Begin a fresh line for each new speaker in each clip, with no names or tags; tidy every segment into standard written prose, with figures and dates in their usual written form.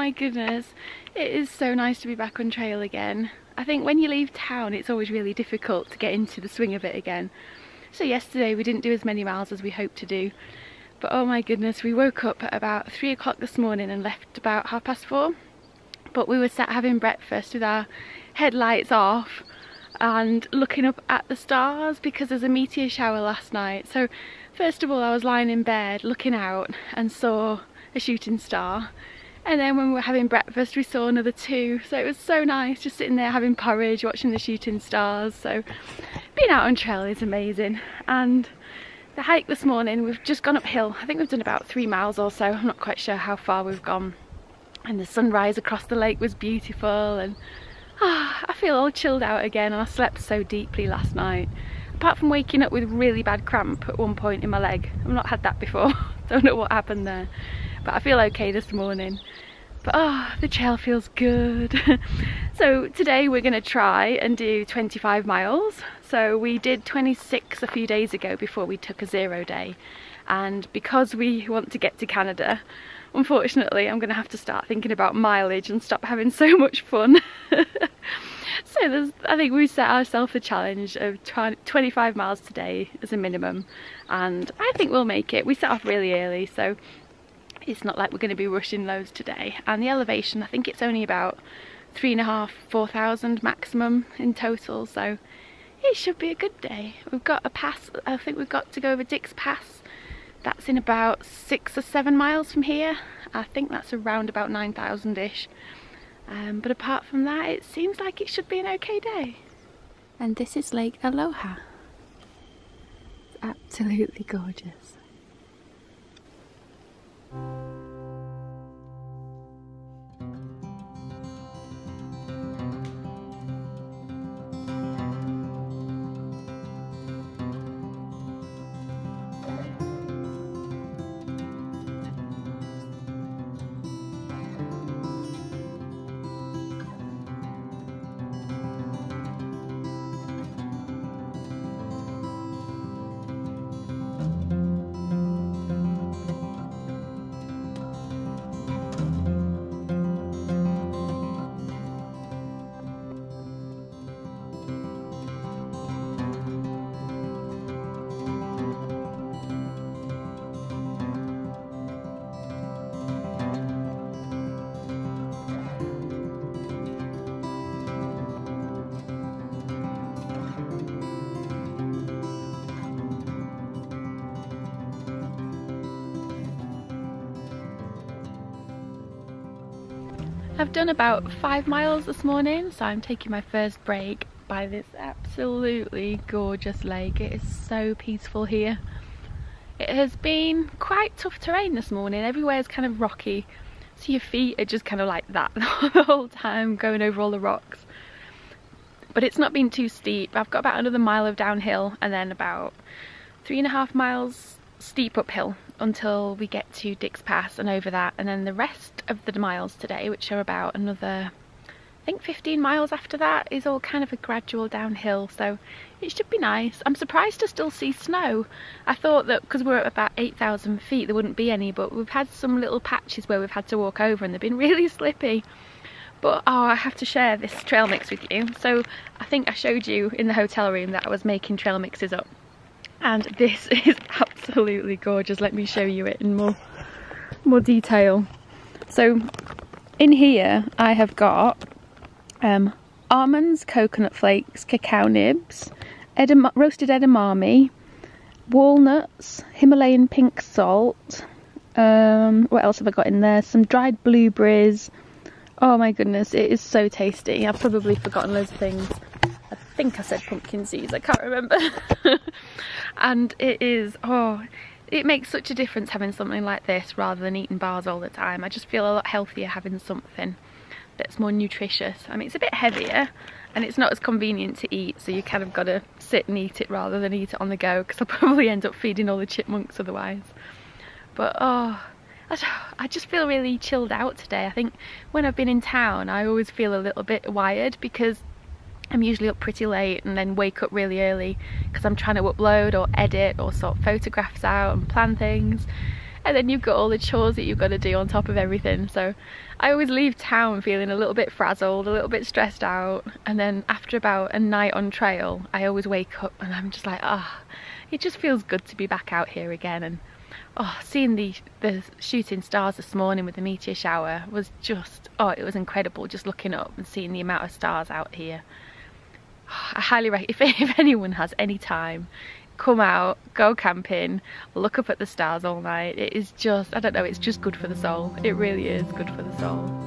my goodness, it is so nice to be back on trail again. I think when you leave town it's always really difficult to get into the swing of it again. So yesterday we didn't do as many miles as we hoped to do, but oh my goodness, we woke up at about 3 o'clock this morning and left about 4:30. But we were sat having breakfast with our headlights off and looking up at the stars because there's a meteor shower last night. So first of all I was lying in bed looking out and saw a shooting star, and then when we were having breakfast we saw another two. So it was so nice just sitting there having porridge, watching the shooting stars. So being out on trail is amazing. And the hike this morning, we've just gone uphill. I think we've done about 3 miles or so. I'm not quite sure how far we've gone. And the sunrise across the lake was beautiful, and I feel all chilled out again, and I slept so deeply last night. Apart from waking up with really bad cramp at one point in my leg. I've not had that before. Don't know what happened there. But I feel okay this morning. But the trail feels good. So today we're going to try and do 25 miles. So we did 26 a few days ago before we took a 0 day. And because we want to get to Canada, unfortunately I'm going to have to start thinking about mileage and stop having so much fun. So I think we set ourselves a challenge of 25 miles today as a minimum, and I think we'll make it. We set off really early, so it's not like we're going to be rushing loads today. And the elevation, I think it's only about 3,500–4,000 maximum in total, so it should be a good day. We've got a pass, I think we've got to go over Dick's Pass. That's in about 6 or 7 miles from here. I think that's around about 9,000-ish. But apart from that, it seems like it should be an okay day. And this is Lake Aloha. It's absolutely gorgeous. I've done about 5 miles this morning, so I'm taking my first break by this absolutely gorgeous lake. It is so peaceful here. It has been quite tough terrain this morning. Everywhere is kind of rocky, so your feet are just kind of like that the whole time, going over all the rocks. But it's not been too steep. I've got about another mile of downhill and then about 3.5 miles steep uphill until we get to Dick's Pass and over that, and then the rest of the miles today, which are about another, I think 15 miles after that, is all kind of a gradual downhill, so it should be nice. I'm surprised to still see snow. I thought that because we're at about 8,000 feet there wouldn't be any, but we've had some little patches where we've had to walk over and they've been really slippy. But I have to share this trail mix with you. So I think I showed you in the hotel room that I was making trail mixes up, and this is absolutely gorgeous. Let me show you it in more detail. So in here I have got almonds, coconut flakes, cacao nibs, roasted edamame, walnuts, Himalayan pink salt, what else have I got in there, some dried blueberries. Oh my goodness, it is so tasty. I've probably forgotten loads of things. I think I said pumpkin seeds, I can't remember. And it is, it makes such a difference having something like this rather than eating bars all the time. I just feel a lot healthier having something that's more nutritious. I mean, it's a bit heavier and it's not as convenient to eat, so you kind of got to sit and eat it rather than eat it on the go, because I'll probably end up feeding all the chipmunks otherwise. But I just feel really chilled out today. I think when I've been in town I always feel a little bit wired because I'm usually up pretty late and then wake up really early because I'm trying to upload or edit or sort photographs out and plan things. and then you've got all the chores that you've got to do on top of everything. So I always leave town feeling a little bit frazzled, a little bit stressed out, and then after about a night on trail I always wake up and I'm just like, ah, it just feels good to be back out here again. And oh, seeing the shooting stars this morning with the meteor shower was just, oh, it was incredible, just looking up and seeing the amount of stars out here. I highly recommend, if anyone has any time, come out, go camping, look up at the stars all night. It is just, I don't know, it's just good for the soul. It really is good for the soul.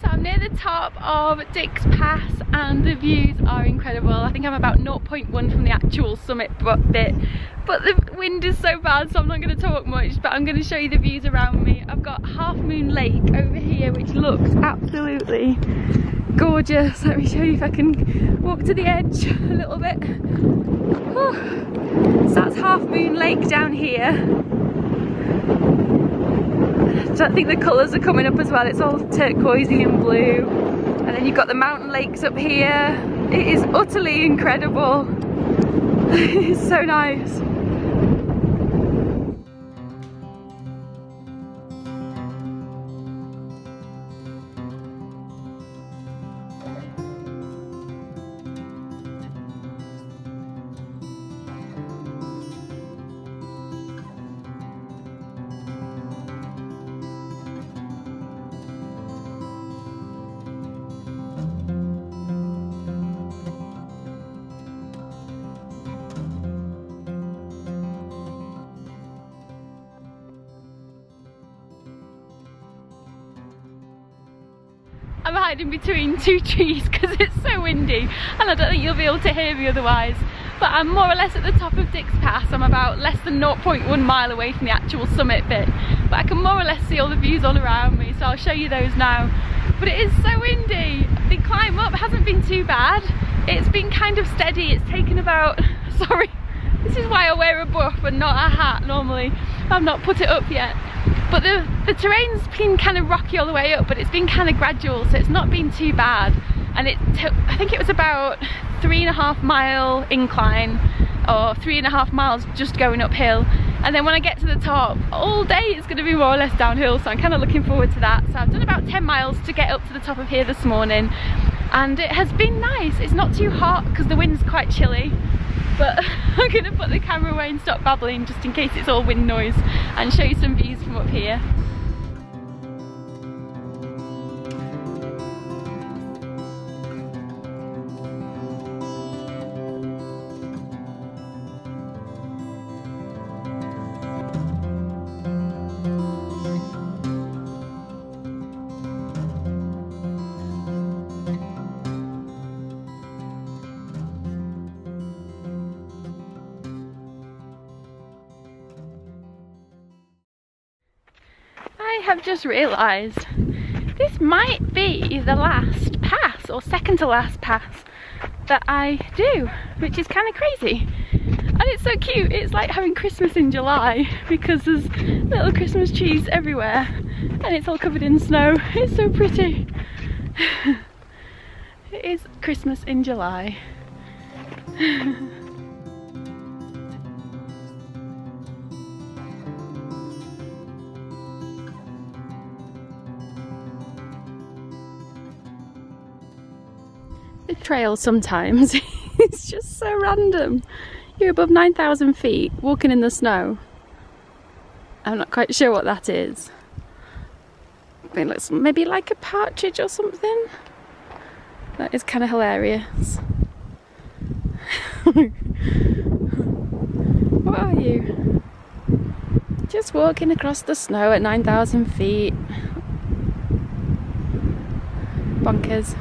I'm near the top of Dick's Pass and the views are incredible. I think I'm about 0.1 from the actual summit bit, but the wind is so bad, so I'm not going to talk much, but I'm going to show you the views around me. I've got Half Moon Lake over here, which looks absolutely gorgeous. Let me show you if I can walk to the edge a little bit. Whew. So that's Half Moon Lake down here. I think the colours are coming up as well. It's all turquoisey and blue, and then you've got the mountain lakes up here. It is utterly incredible. It's so nice. I'm hiding between two trees because it's so windy and I don't think you'll be able to hear me otherwise. But I'm more or less at the top of Dick's Pass. I'm about less than 0.1 mile away from the actual summit bit, but I can more or less see all the views all around me, so I'll show you those now. But it is so windy. The climb up hasn't been too bad. It's been kind of steady. It's taken about, sorry, this is why I wear a buff and not a hat normally. I've not put it up yet. But the terrain's been kind of rocky all the way up, but it's been kind of gradual, so it's not been too bad. And it took, I think it was about 3.5 mile incline, or 3.5 miles just going uphill. And then when I get to the top, all day it's going to be more or less downhill, so I'm kind of looking forward to that. So I've done about 10 miles to get up to the top of here this morning, and it has been nice. It's not too hot because the wind's quite chilly. But I'm going to put the camera away and stop babbling just in case it's all wind noise and show you some views from up here. I have just realised this might be the last pass, or second to last pass, that I do, which is kind of crazy. And it's so cute. It's like having Christmas in July because there's little Christmas trees everywhere and it's all covered in snow. It's so pretty. It is Christmas in July. The trail sometimes it's just so random. You're above 9,000 feet walking in the snow. I'm not quite sure what that is. It looks maybe like a partridge or something. That is kind of hilarious. What are you? Just walking across the snow at 9,000 feet. Bonkers.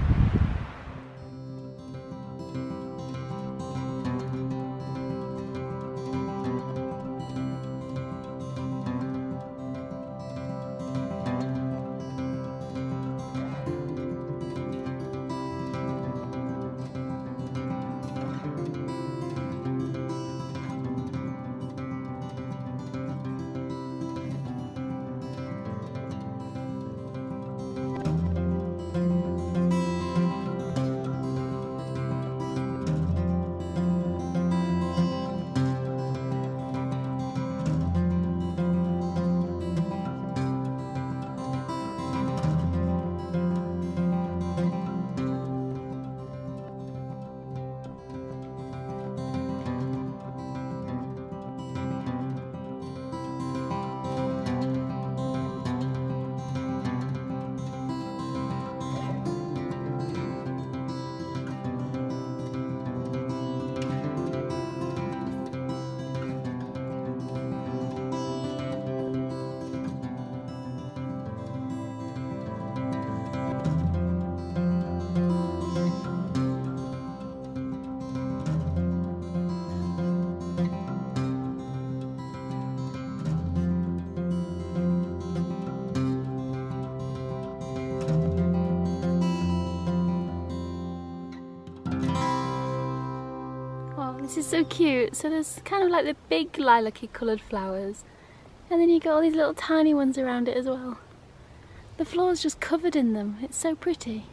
This is so cute. So there's kind of like the big lilac-y coloured flowers, and then you get all these little tiny ones around it as well. The floor's just covered in them. It's so pretty.